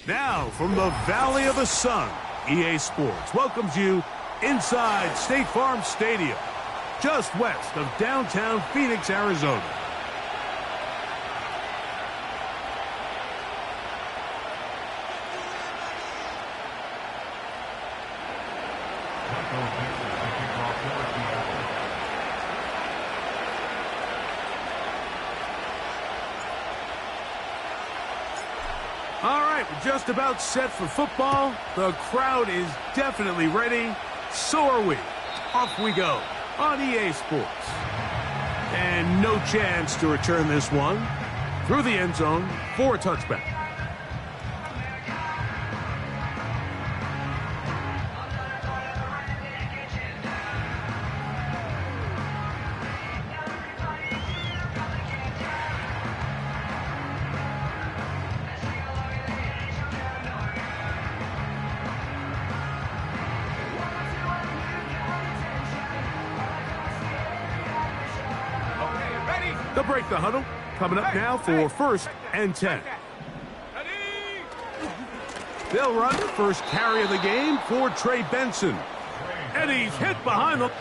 Now, from the Valley of the Sun, EA Sports welcomes you inside State Farm Stadium, just west of downtown Phoenix, Arizona. All right, we're just about set for football. The crowd is definitely ready. So are we. Off we go on EA Sports. And no chance to return this one. Through the end zone for a touchback. They'll break the huddle. Coming up now for 1st and 10. They'll run the first carry of the game for Trey Benson. And he's hit behind the...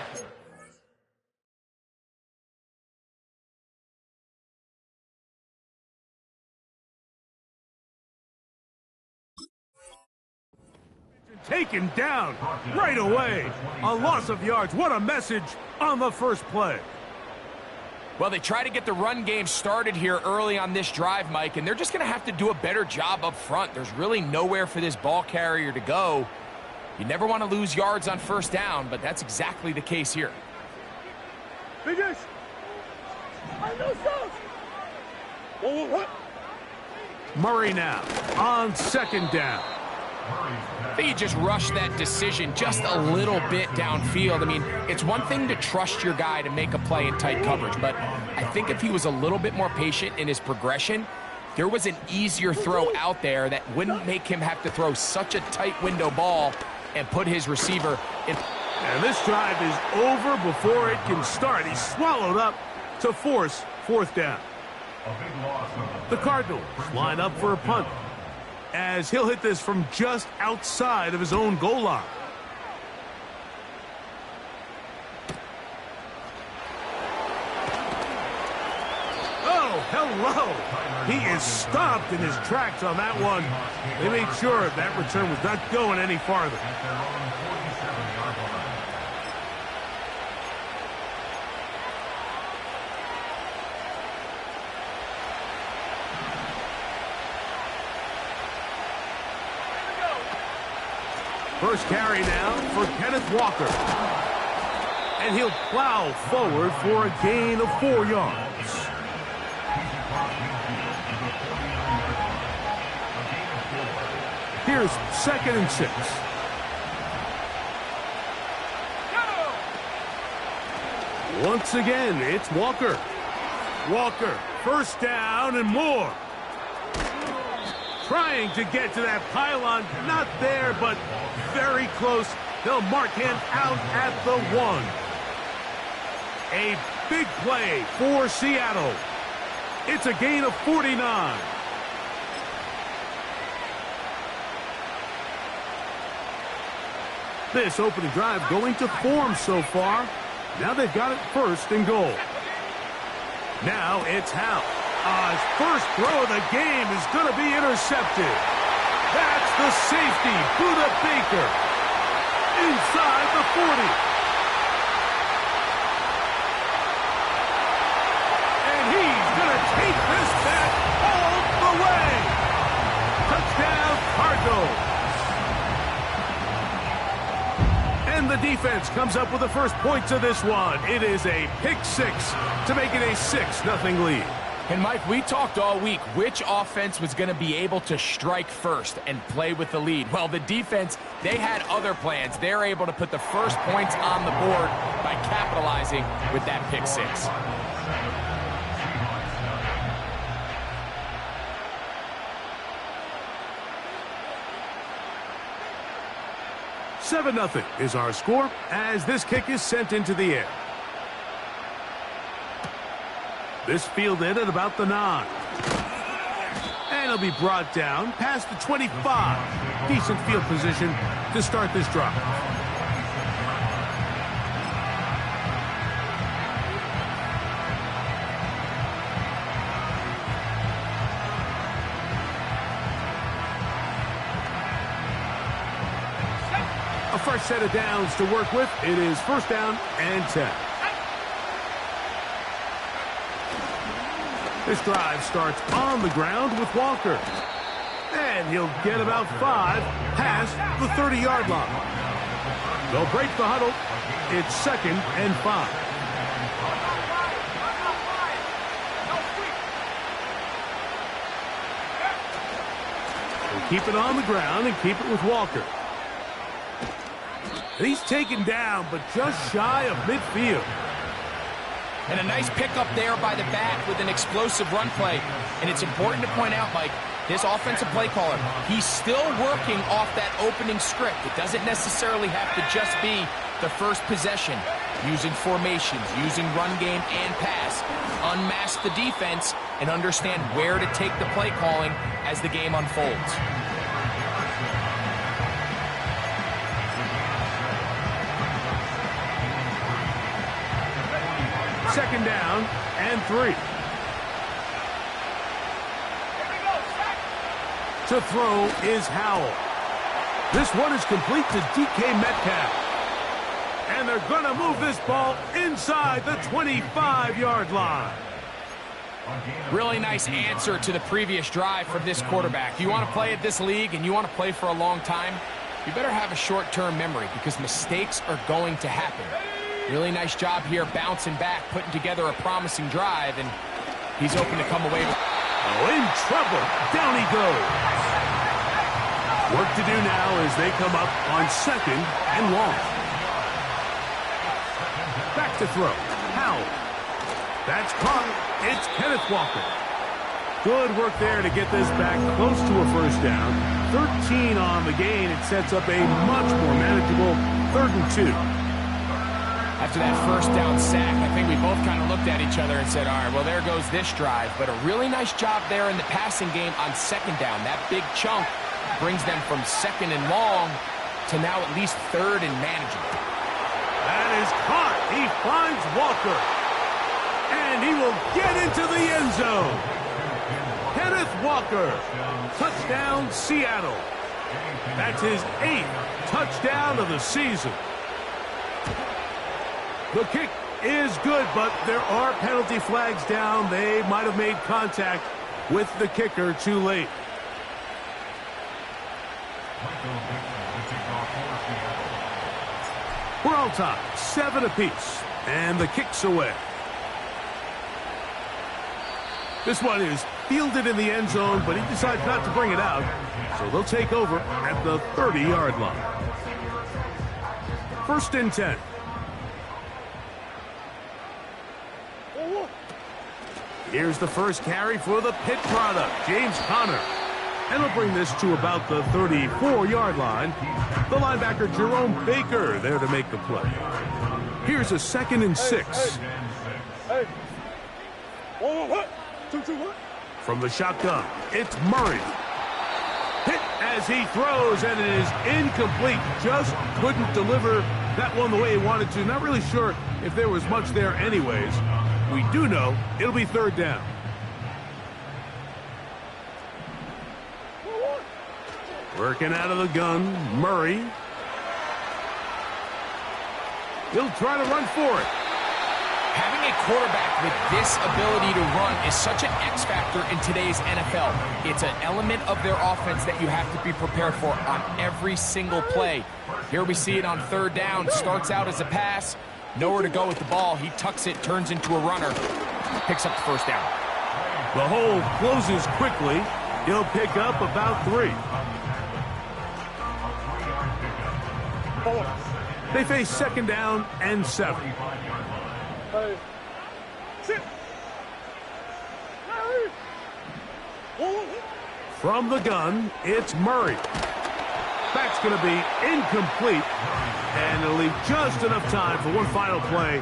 Taken down right away. A loss of yards. What a message on the first play. Well, they try to get the run game started here early on this drive, Mike, and they're just going to have to do a better job up front. There's really nowhere for this ball carrier to go. You never want to lose yards on first down, but that's exactly the case here. Murray now on 2nd down. I think he just rushed that decision just a little bit downfield. I mean, it's one thing to trust your guy to make a play in tight coverage, but I think if he was a little bit more patient in his progression, there was an easier throw out there that wouldn't make him have to throw such a tight window ball and put his receiver in. And this drive is over before it can start. He's swallowed up to force 4th down. The Cardinals line up for a punt, as he'll hit this from just outside of his own goal line. Oh, hello. He is stopped in his tracks on that one. They made sure that return was not going any farther. First carry now for Kenneth Walker. And he'll plow forward for a gain of 4 yards. Here's 2nd and 6. Once again, it's Walker. Walker, 1st down and more. Trying to get to that pylon, not there, but very close. They'll mark him out at the 1. A big play for Seattle. It's a gain of 49. This opening drive going to form so far. Now they've got it 1st and goal. Now it's Hal. His first throw of the game is going to be intercepted. That's the safety, Budda Baker, inside the 40. And he's going to take this back all the way. Touchdown, Cardinals. And the defense comes up with the first points of this one. It is a pick 6 to make it a 6-0 lead. And, Mike, we talked all week which offense was going to be able to strike first and play with the lead. Well, the defense, they had other plans. They're able to put the first points on the board by capitalizing with that pick 6. 7-0 is our score as this kick is sent into the air. This fielded at about the 9. And he'll be brought down past the 25. Decent field position to start this drive. A fresh set of downs to work with. It is first down and 10. This drive starts on the ground with Walker. And he'll get about 5 past the 30-yard line. They'll break the huddle. It's second and 5. They'll keep it on the ground and keep it with Walker. And he's taken down, but just shy of midfield. And a nice pickup there by the back with an explosive run play. And it's important to point out, Mike, this offensive play caller, he's still working off that opening script. It doesn't necessarily have to just be the first possession. Using formations, using run game and pass. Unmask the defense and understand where to take the play calling as the game unfolds. Second down and 3. To throw is Howell. This one is complete to DK Metcalf. And they're going to move this ball inside the 25-yard line. Really nice answer to the previous drive from this quarterback. You want to play at this league and you want to play for a long time, you better have a short-term memory because mistakes are going to happen. Really nice job here bouncing back, putting together a promising drive, and he's open to come away with... Oh, in trouble. Down he goes. Work to do now as they come up on second and long. Back to throw. Howell. That's caught. It's Kenneth Walker. Good work there to get this back close to a first down. 13 on the gain. It sets up a much more manageable 3rd and 2. After that first down sack, I think we both kind of looked at each other and said, all right, well, there goes this drive. But a really nice job there in the passing game on second down. That big chunk brings them from second and long to now at least 3rd and manageable. That is caught. He finds Walker. And he will get into the end zone. Kenneth Walker. Touchdown, Seattle. That's his 8th touchdown of the season. The kick is good, but there are penalty flags down. They might have made contact with the kicker too late. We're all tied, 7 apiece, and the kick's away. This one is fielded in the end zone, but he decides not to bring it out, so they'll take over at the 30-yard line. 1st and 10. Here's the first carry for the Pitt product, James Conner. And he'll bring this to about the 34-yard line. The linebacker, Jerome Baker, there to make the play. Here's a 2nd and 6. From the shotgun, it's Murray. Hit as he throws, and it is incomplete. Just couldn't deliver that one the way he wanted to. Not really sure if there was much there anyways. We do know it'll be 3rd down. Working out of the gun, Murray. He'll try to run for it. Having a quarterback with this ability to run is such an X factor in today's NFL. It's an element of their offense that you have to be prepared for on every single play. Here we see it on 3rd down. Starts out as a pass. Nowhere to go with the ball. He tucks it, turns into a runner. Picks up the first down. The hole closes quickly. He'll pick up about 3. They face 2nd down and 7. From the gun, it's Murray. That's going to be incomplete, and it'll leave just enough time for one final play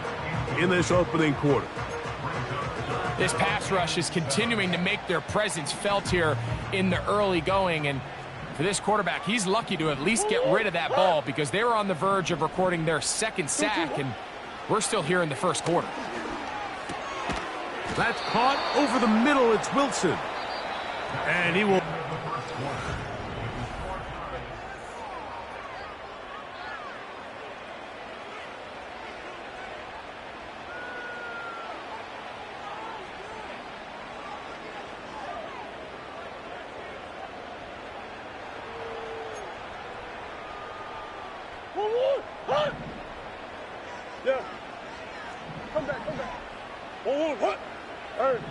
in this opening quarter. This pass rush is continuing to make their presence felt here in the early going, and for this quarterback, he's lucky to at least get rid of that ball because they were on the verge of recording their second sack, and we're still here in the first quarter. That's caught over the middle. It's Wilson. And he will... Yeah. Come back. Hold on. All right.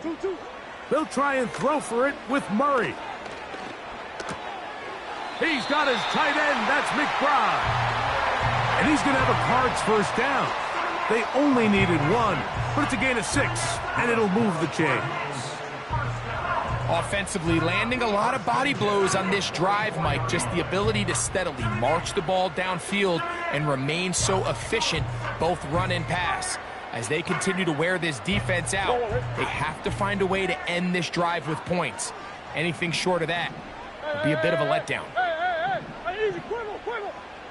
2-2. They'll try and throw for it with Murray. He's got his tight end. That's McBride. And he's going to have a Cards first down. They only needed one, but it's a gain of 6, and it'll move the chains. Offensively, landing a lot of body blows on this drive, Mike. Just the ability to steadily march the ball downfield and remain so efficient, both run and pass. As they continue to wear this defense out, they have to find a way to end this drive with points. Anything short of that would be a bit of a letdown. Hey, easy, Quibble.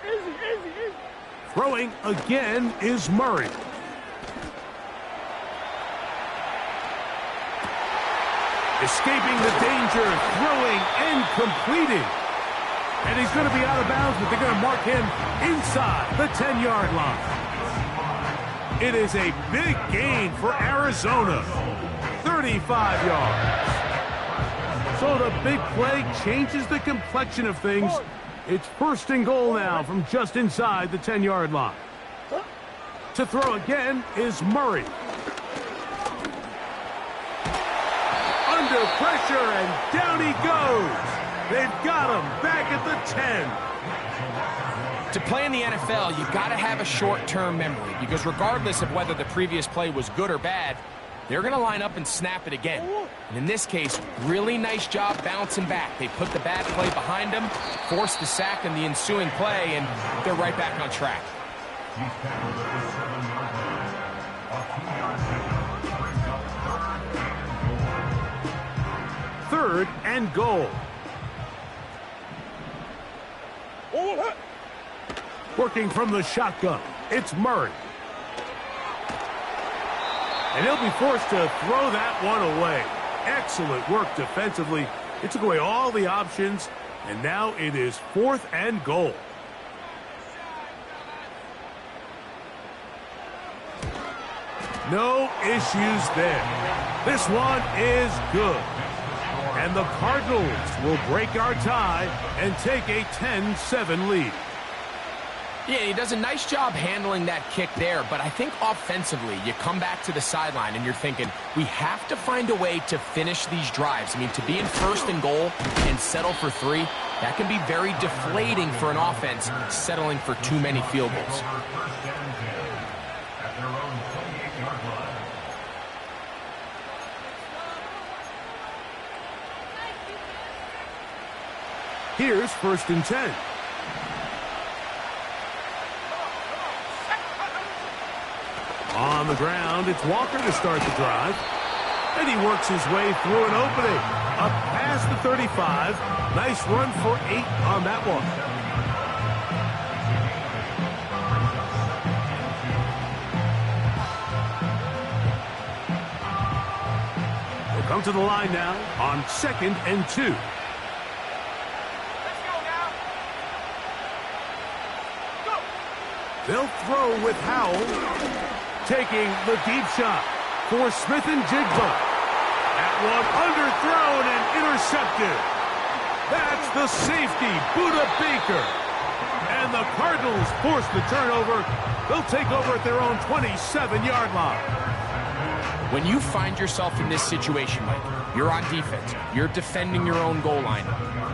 Easy. Throwing again is Murray. Escaping the danger, throwing and completing. And he's going to be out of bounds, but they're going to mark him inside the 10-yard line. It is a big gain for Arizona. 35 yards. So the big play changes the complexion of things. It's first and goal now from just inside the 10-yard line. To throw again is Murray. Under pressure, and down he goes. They've got him back at the 10. To play in the NFL, you've got to have a short-term memory, because regardless of whether the previous play was good or bad, they're going to line up and snap it again. And in this case, really nice job bouncing back. They put the bad play behind them, forced the sack in the ensuing play, and they're right back on track. Third and goal. Working from the shotgun, it's Murray. And he'll be forced to throw that one away. Excellent work defensively. It took away all the options, and now it is 4th and goal. No issues there. This one is good. And the Cardinals will break our tie and take a 10-7 lead. Yeah, he does a nice job handling that kick there, but I think offensively, you come back to the sideline and you're thinking, we have to find a way to finish these drives. I mean, to be in 1st and goal and settle for 3, that can be very deflating for an offense settling for too many field goals. Here's 1st and 10. On the ground, it's Walker to start the drive. And he works his way through an opening. Up past the 35. Nice run for 8 on that one. We'll come to the line now on 2nd and 2. They'll throw with Howell. Taking the deep shot for Smith and Jigba. That one underthrown and intercepted. That's the safety, Budda Baker. And the Cardinals force the turnover. They'll take over at their own 27-yard line. When you find yourself in this situation, Mike, you're on defense, you're defending your own goal line,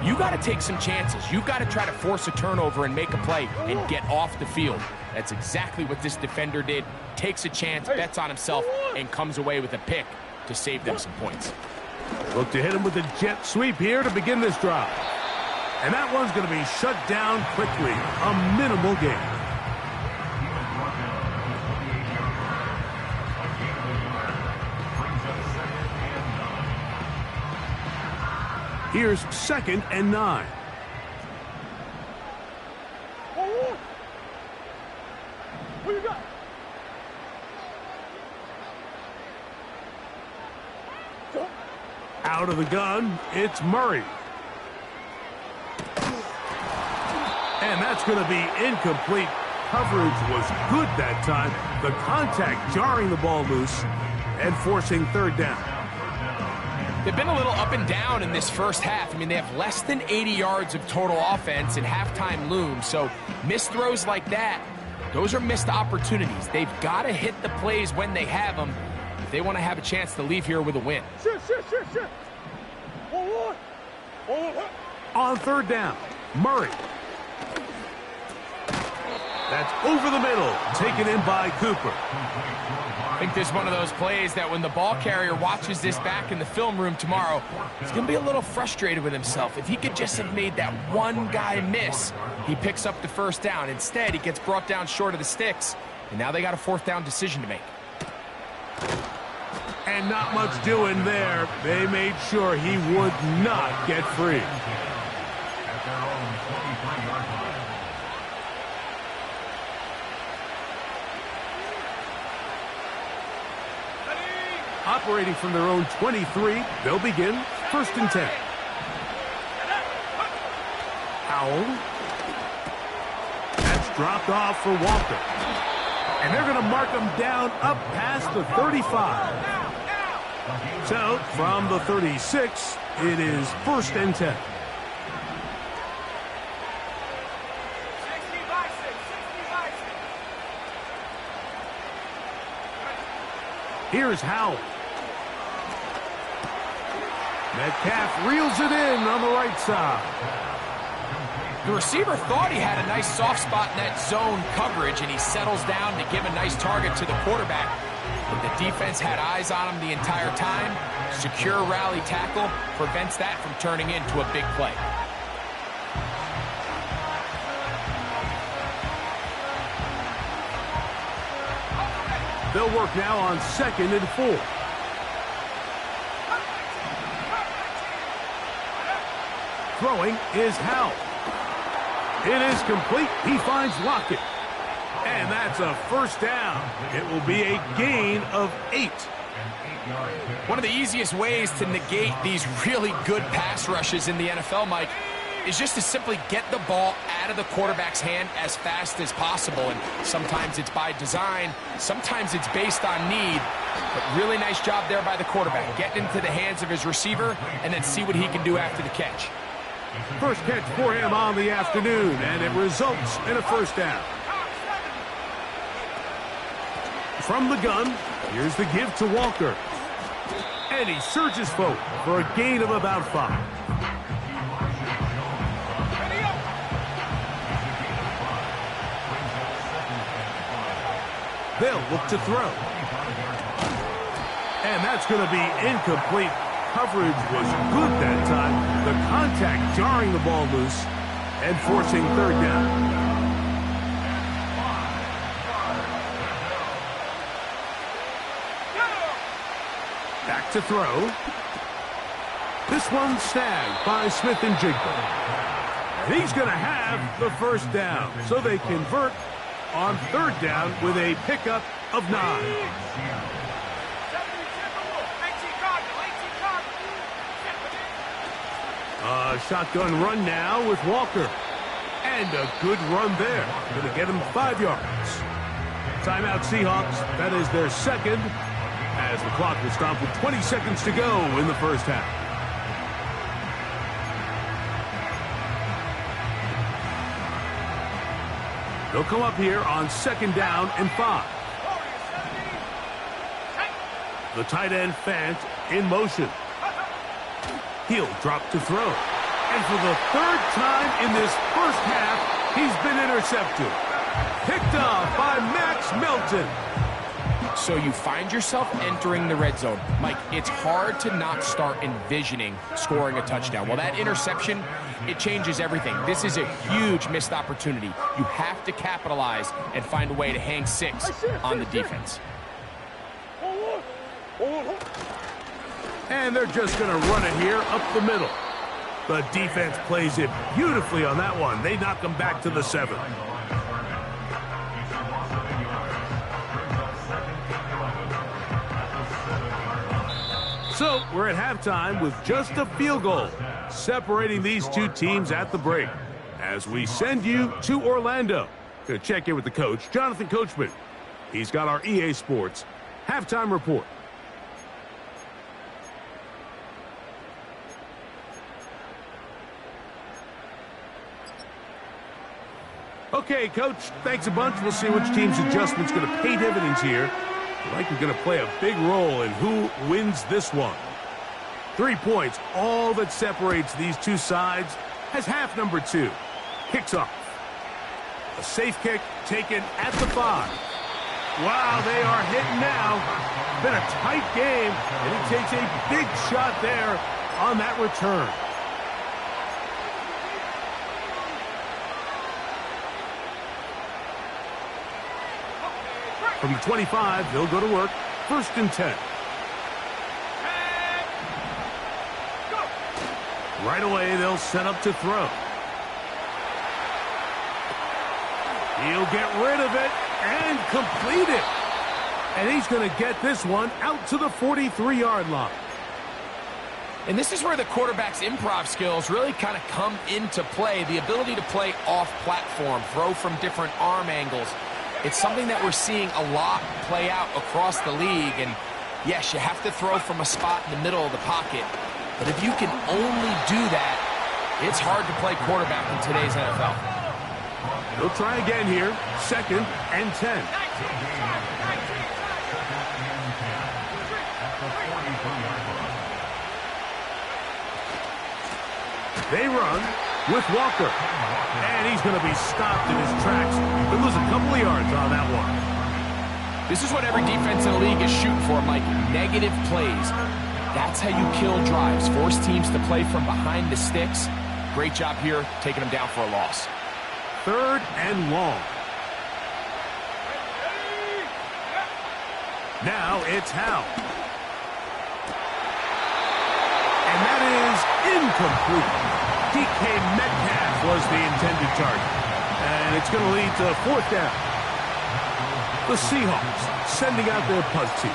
you got to take some chances. You've got to try to force a turnover and make a play and get off the field. That's exactly what this defender did. Takes a chance, bets on himself, and comes away with a pick to save them some points. Look to hit him with a jet sweep here to begin this drive. And that one's going to be shut down quickly. A minimal gain. Here's 2nd and 9. What you got? Out of the gun, it's Murray. And that's going to be incomplete. Coverage was good that time. The contact jarring the ball loose and forcing 3rd down. They've been a little up and down in this first half. I mean, they have less than 80 yards of total offense and halftime looms. So missed throws like that, those are missed opportunities. They've got to hit the plays when they have them if they want to have a chance to leave here with a win. Shit. On 3rd down, Murray. That's over the middle, taken in by Cooper. I think this is one of those plays that when the ball carrier watches this back in the film room tomorrow, he's going to be a little frustrated with himself. If he could just have made that one guy miss, he picks up the 1st down. Instead, he gets brought down short of the sticks, and now they got a 4th down decision to make. And not much doing there. They made sure he would not get free. Operating from their own 23, they'll begin 1st and 10. Howell. That's dropped off for Walker. And they're going to mark him down up past the 35. So, from the 36, it is 1st and 10. Here's Howell. Metcalf reels it in on the right side. The receiver thought he had a nice soft spot in that zone coverage, and he settles down to give a nice target to the quarterback. But the defense had eyes on him the entire time. Secure rally tackle prevents that from turning into a big play. They'll work now on 2nd and 4. Throwing is Howell. It is complete. He finds Lockett. And that's a 1st down. It will be a gain of 8. One of the easiest ways to negate these really good pass rushes in the NFL, Mike, is just to simply get the ball out of the quarterback's hand as fast as possible. And sometimes it's by design, sometimes it's based on need. But really nice job there by the quarterback, getting into the hands of his receiver and then see what he can do after the catch. First catch for him on the afternoon, and it results in a 1st down. From the gun, here's the give to Walker. And he surges forward for a gain of about 5. They'll look to throw. And that's going to be incomplete. Coverage was good that time. The contact jarring the ball loose and forcing 3rd down. Back to throw. This one snagged by Smith and Jigba. And he's going to have the 1st down. So they convert on 3rd down with a pickup of 9. A shotgun run now with Walker. And a good run there. Going to get him 5 yards. Timeout Seahawks. That is their 2nd. As the clock will stop with 20 seconds to go in the 1st half. They'll come up here on 2nd down and 5. The tight end Fant in motion. He'll drop to throw. And for the 3rd time in this first half, he's been intercepted. Picked off by Max Melton. So you find yourself entering the red zone. Mike, it's hard to not start envisioning scoring a touchdown. Well, that interception, it changes everything. This is a huge missed opportunity. You have to capitalize and find a way to hang 6 on the defense. And they're just going to run it here up the middle. The defense plays it beautifully on that one. They knock them back to the 7. So we're at halftime with just a field goal separating these two teams at the break. As we send you to Orlando, going to check in with the coach, Jonathan Coachman. He's got our EA Sports halftime report. Okay, Coach, thanks a bunch. We'll see which team's adjustment's going to pay dividends here. Likely going to play a big role in who wins this one. 3 points, all that separates these two sides, as half number 2 kicks off. A safe kick taken at the 5. Wow, they are hitting now. Been a tight game, and he takes a big shot there on that return. From the 25, they'll go to work. 1st and 10. Right away, they'll set up to throw. He'll get rid of it and complete it. And he's going to get this one out to the 43-yard line. And this is where the quarterback's improv skills really kind of come into play. The ability to play off-platform, throw from different arm angles. It's something that we're seeing a lot play out across the league. And yes, you have to throw from a spot in the middle of the pocket. But if you can only do that, it's hard to play quarterback in today's NFL. He'll try again here. 2nd and 10. They run with Walker. And he's going to be stopped in his tracks. He'll lose a couple of yards on that one. This is what every defense in the league is shooting for, Mike. Negative plays. That's how you kill drives. Force teams to play from behind the sticks. Great job here, taking them down for a loss. 3rd and long. Now it's Howell. And that is incomplete. DK Metcalf was the intended target. And it's going to lead to 4th down. The Seahawks sending out their punt team.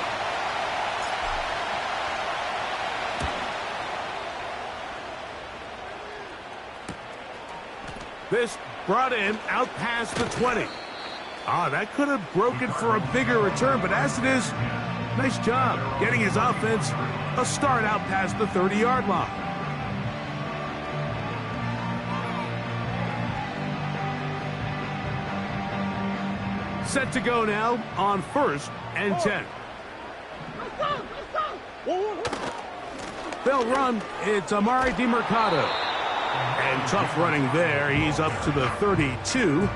This brought in out past the 20. That could have broken for a bigger return, but as it is, nice job getting his offense a start out past the 30-yard line. Set to go now on 1st and 10. They'll run. It's Amari DeMercado. And tough running there. He's up to the 32.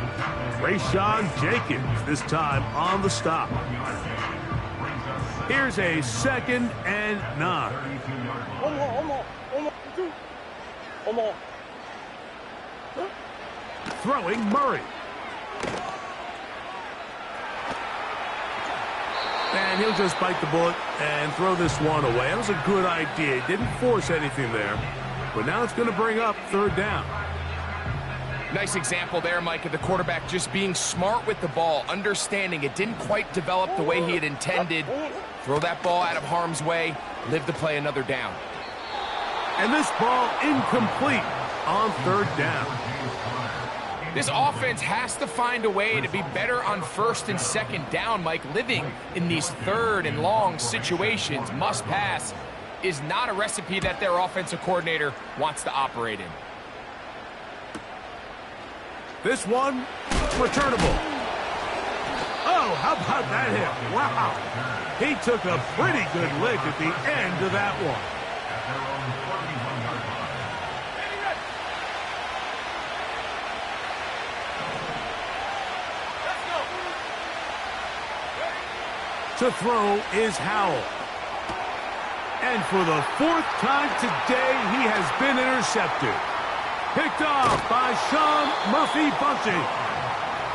Rayshawn Jenkins this time on the stop. Here's a 2nd and 9. Throwing Murray. And he'll just bite the bullet and throw this one away. That was a good idea. Didn't force anything there. But now it's going to bring up 3rd down. Nice example there, Mike, of the quarterback just being smart with the ball, understanding it didn't quite develop the way he had intended. Throw that ball out of harm's way, live to play another down. And this ball incomplete on 3rd down. This offense has to find a way to be better on 1st and 2nd down, Mike. Living in these 3rd and long situations, must pass, is not a recipe that their offensive coordinator wants to operate in. This one, returnable. Oh, how about that hit? Wow. He took a pretty good lick at the end of that one. To throw is Howell. And for the 4th time today, he has been intercepted. Picked off by Sean Murphy-Bunting.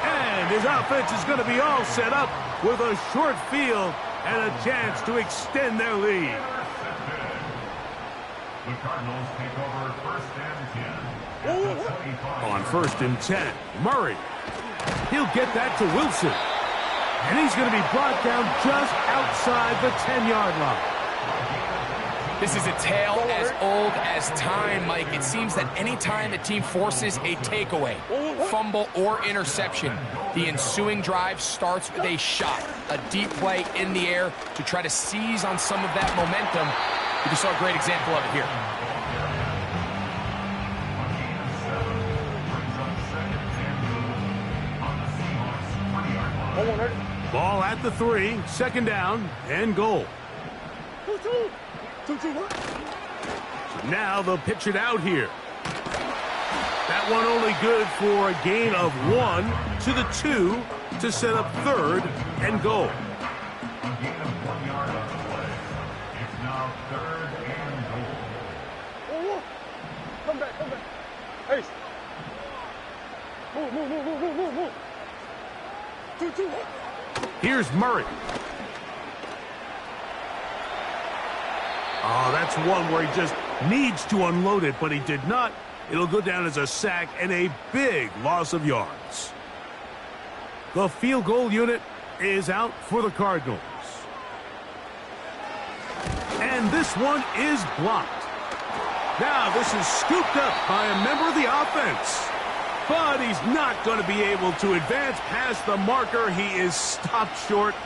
And his offense is going to be all set up with a short field and a chance to extend their lead. The Cardinals take over 1st and 10. On 1st and 10, Murray. He'll get that to Wilson. And he's going to be brought down just outside the 10-yard line. This is a tale as old as time, Mike. It seems that any time a team forces a takeaway, fumble, or interception, the ensuing drive starts with a shot, a deep play in the air to try to seize on some of that momentum. You just saw a great example of it here. Ball at the 3, 2nd down, and goal. Now they'll pitch it out here. That one only good for a gain of 1 to the 2 to set up 3rd and goal. It's now 3rd and goal. Come back. Hey. Move. 2. Here's Murray. Oh, that's one where he just needs to unload it, but he did not. It'll go down as a sack and a big loss of yards. The field goal unit is out for the Cardinals. And this one is blocked. Now this is scooped up by a member of the offense. But he's not going to be able to advance past the marker. He is stopped short,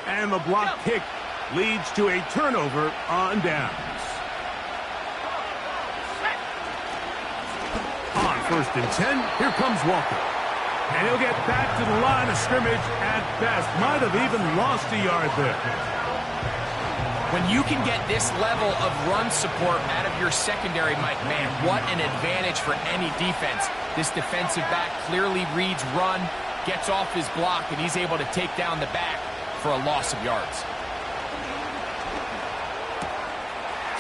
and the block kick leads to a turnover on downs. On 1st and 10, here comes Walker. And he'll get back to the line of scrimmage at best. Might have even lost a yard there. When you can get this level of run support out of your secondary, Mike, man, what an advantage for any defense. This defensive back clearly reads run, gets off his block, and he's able to take down the back for a loss of yards.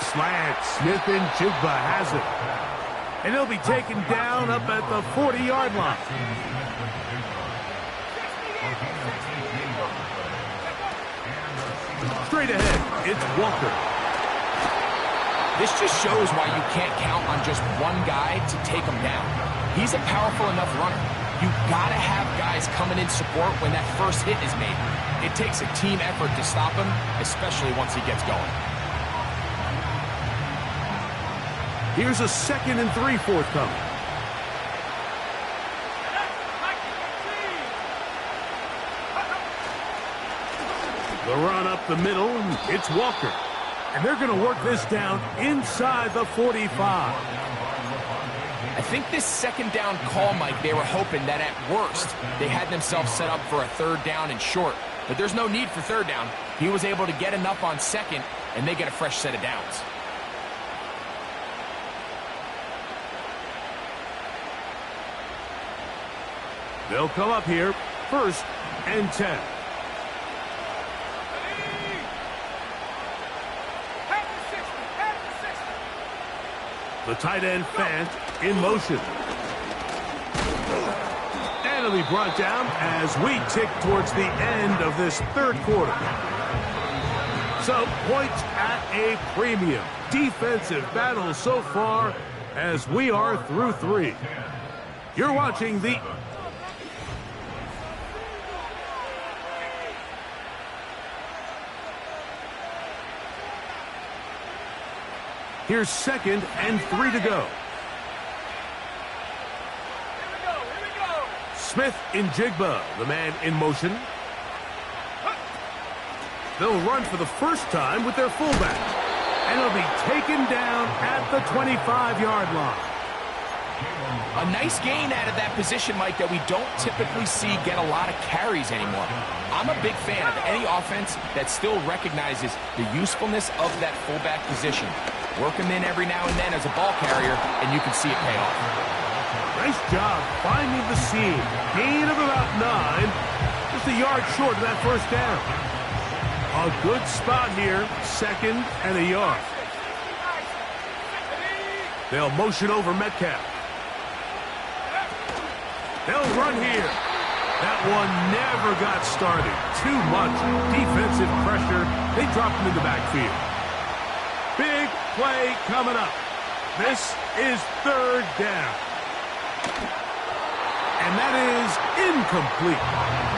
Slant, Smith and Jigba has it. And he'll be taken down up at the 40-yard line. Straight ahead, it's Walker. This just shows why you can't count on just one guy to take him down. He's a powerful enough runner. You've got to have guys coming in support when that first hit is made. It takes a team effort to stop him, especially once he gets going. Here's a 2nd and 3 forthcoming. The run up the middle, it's Walker. And they're going to work this down inside the 45. I think this 2nd down call, Mike, they were hoping that at worst they had themselves set up for a 3rd down and short. But there's no need for 3rd down. He was able to get enough on 2nd, and they get a fresh set of downs. They'll come up here, 1st and 10. The tight end Fant in motion. And it'll be brought down as we tick towards the end of this 3rd quarter. So points at a premium. Defensive battle so far as we are through 3. You're watching the... Here's 2nd and 3 to go. Here we go. Smith in Jigba, the man in motion. They'll run for the first time with their fullback. And it'll be taken down at the 25-yard line. A nice gain out of that position, Mike, that we don't typically see get a lot of carries anymore. I'm a big fan of any offense that still recognizes the usefulness of that fullback position. Work him in every now and then as a ball carrier, and you can see it pay off. Nice job finding the seam. Gain of about 9. Just a yard short of that 1st down. A good spot here. 2nd and a yard. They'll motion over Metcalf. They'll run here. That one never got started. Too much defensive pressure. They dropped him in the backfield. Big play coming up. This is third down. And that is incomplete.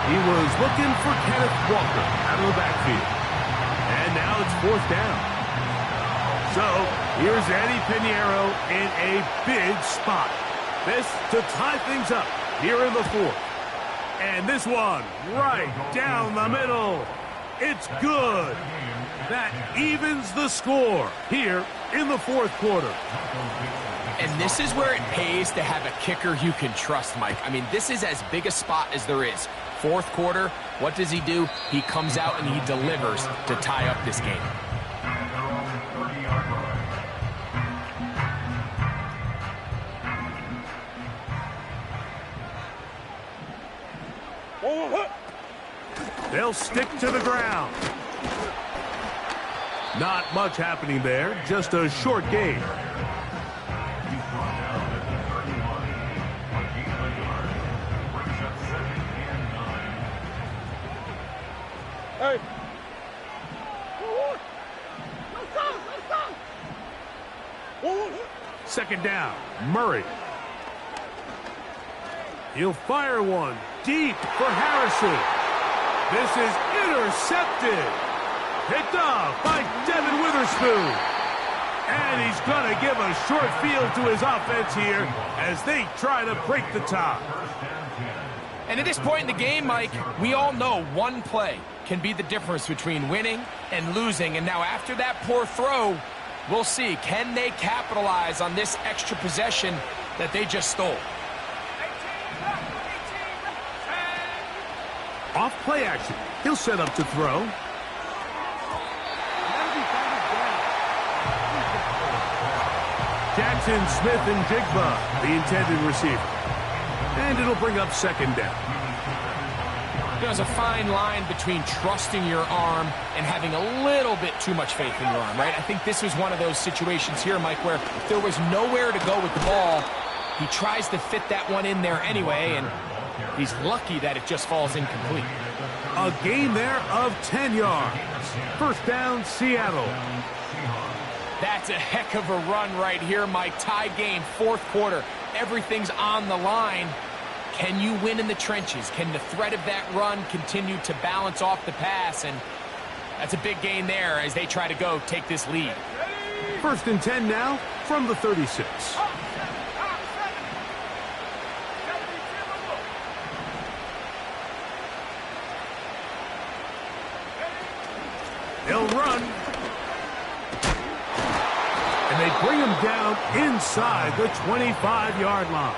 He was looking for Kenneth Walker out of the backfield. And now it's fourth down. So here's Eddie Piñeiro in a big spot. This to tie things up here in the fourth. And this one right down the middle. It's good. That evens the score here in the fourth quarter. And this is where it pays to have a kicker you can trust, Mike. I mean, this is as big a spot as there is. Fourth quarter, what does he do? He comes out and he delivers to tie up this game. They'll stick to the ground. Not much happening there, just a short game. Hey. Second down, Murray. He'll fire one deep for Harrison. This is intercepted. Picked off by Devin Witherspoon. And he's going to give a short field to his offense here as they try to break the tie. And at this point in the game, Mike, we all know one play can be the difference between winning and losing. And now after that poor throw, we'll see. Can they capitalize on this extra possession that they just stole? Off play action. He'll set up to throw. Jackson, Smith, and Jigba, the intended receiver. And it'll bring up second down. There's a fine line between trusting your arm and having a little bit too much faith in your arm, right? I think this was one of those situations here, Mike, where there was nowhere to go with the ball. He tries to fit that one in there anyway, and he's lucky that it just falls incomplete. A gain there of 10 yards. First down, Seattle. That's a heck of a run right here, Mike. Tie game, fourth quarter. Everything's on the line. Can you win in the trenches? Can the threat of that run continue to balance off the pass? And that's a big gain there as they try to go take this lead. First and 10 now from the 36. They'll run. And they bring him down inside the 25-yard line.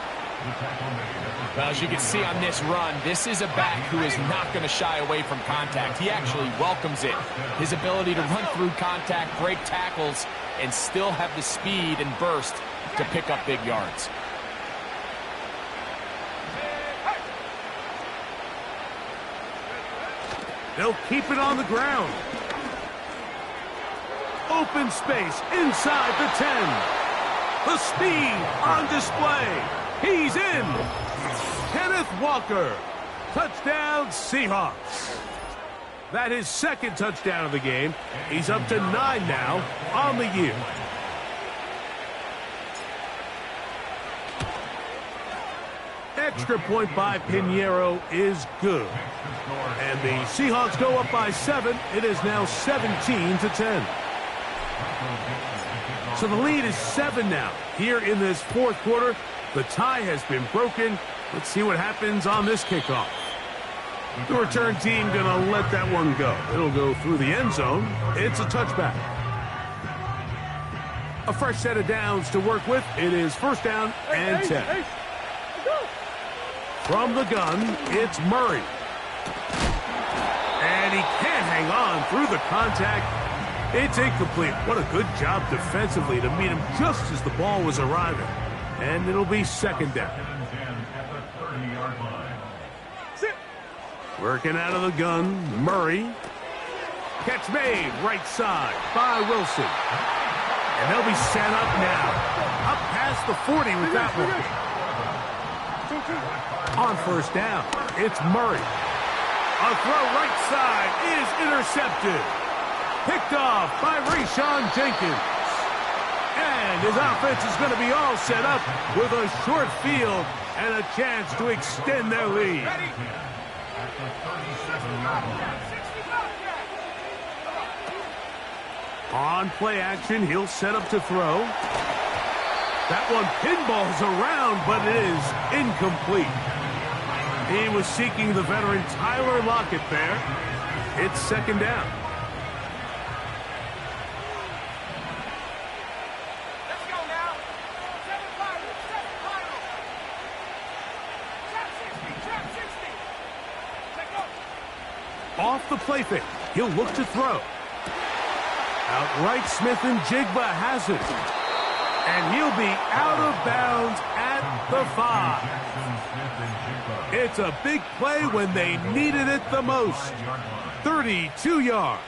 Well, as you can see on this run, this is a back who is not going to shy away from contact. He actually welcomes it. His ability to run through contact, break tackles, and still have the speed and burst to pick up big yards. They'll keep it on the ground. Open space inside the 10. The speed on display. He's in. Kenneth Walker. Touchdown, Seahawks. That is second touchdown of the game. He's up to 9 now on the year. Extra point by Piñeiro is good. And the Seahawks go up by 7. It is now 17-10. So the lead is 7 now. Here in this fourth quarter, the tie has been broken. Let's see what happens on this kickoff. The return team going to let that one go. It'll go through the end zone. It's a touchback. A fresh set of downs to work with. It is first down and 10. From the gun, it's Murray. And he can't hang on through the contact. It's incomplete. What a good job defensively to meet him just as the ball was arriving. And it'll be second down. Working out of the gun, Murray. Catch made, right side by Wilson. And they'll be set up now. Up past the 40 with that one. On first down, it's Murray. A throw right side is intercepted. Picked off by Rayshawn Jenkins. And And his offense is going to be all set up with a short field and a chance to extend their lead. On play action, he'll set up to throw. That one pinballs around, but it is incomplete. He was seeking the veteran Tyler Lockett there. It's second down. Let's go now. 7-5, final. Trap 60. Let go. Off the play fake, he'll look to throw. Outright Smith and Jigba has it. And he'll be out of bounds at the 5. It's a big play when they needed it the most. 32 yards.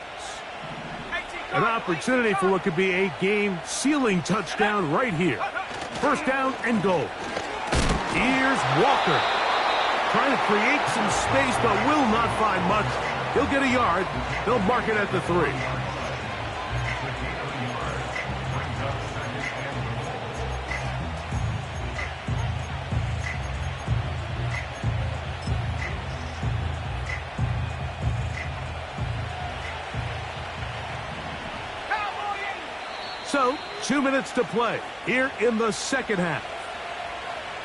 An opportunity for what could be a game-sealing touchdown right here. First down and goal. Here's Walker. Trying to create some space, but will not find much. He'll get a yard. They'll mark it at the 3. So, 2 minutes to play here in the second half.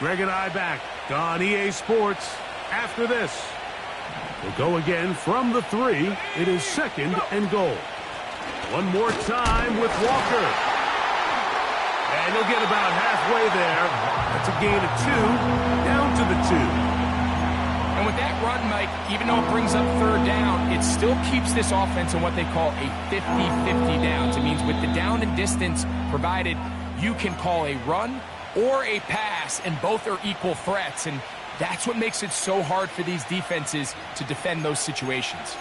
Greg and I back on EA Sports after this. We'll go again from the 3. It is second and goal. One more time with Walker. And he'll get about halfway there. That's a gain of 2, down to the 2. And with that run, Mike, even though it brings up third down, it still keeps this offense in what they call a 50-50 downs. It means with the down and distance provided, you can call a run or a pass, and both are equal threats. And that's what makes it so hard for these defenses to defend those situations.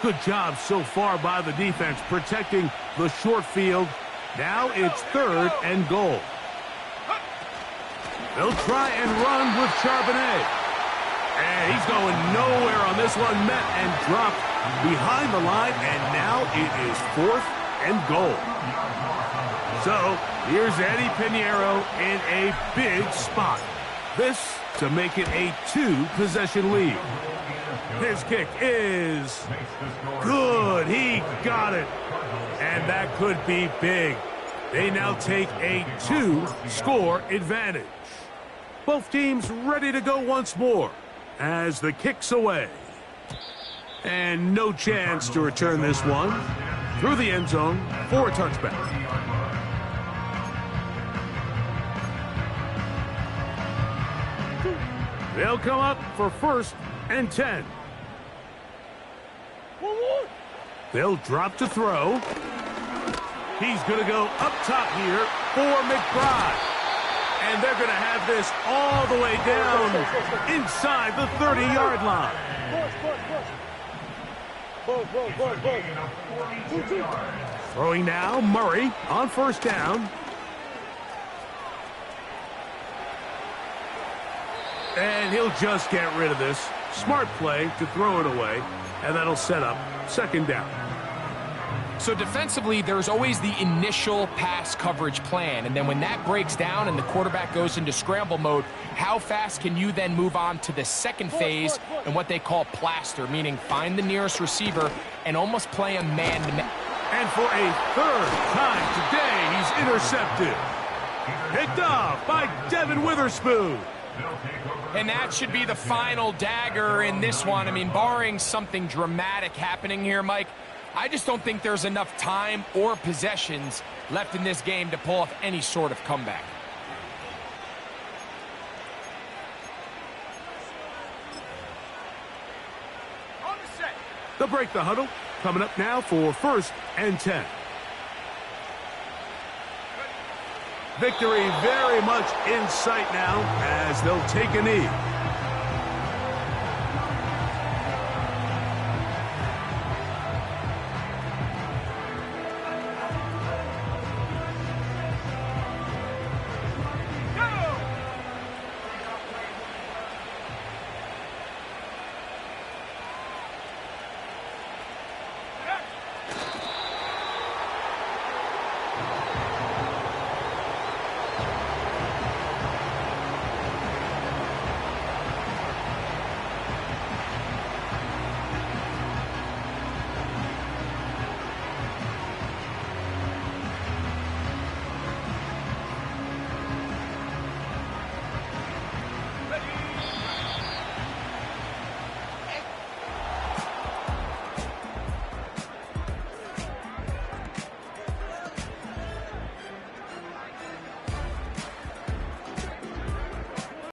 Good job so far by the defense protecting the short field. Now it's third and goal. They'll try and run with Charbonnet. And he's going nowhere on this one. Met and dropped behind the line. And now it is fourth and goal. So here's Eddie Pinheiro in a big spot. This to make it a 2-possession lead. His kick is good. He got it. And that could be big. They now take a 2-score advantage. Both teams ready to go once more as the kick's away. And no chance to return this one through the end zone for a touchback. They'll come up for first and 10. They'll drop to throw. He's going to go up top here for McBride. And they're going to have this all the way down inside the 30-yard line. Throwing now, Murray on first down. And he'll just get rid of this. Smart play to throw it away, and that'll set up second down. So defensively, there's always the initial pass coverage plan, and then when that breaks down and the quarterback goes into scramble mode, how fast can you then move on to the second phase and what they call plaster, meaning find the nearest receiver and almost play a man-to-man. And for a third time today, he's intercepted. Picked off by Devin Witherspoon. And that should be the final dagger in this one. I mean, barring something dramatic happening here, Mike, I just don't think there's enough time or possessions left in this game to pull off any sort of comeback. They'll break the huddle. Coming up now for first and 10. Victory very much in sight now as they'll take a knee.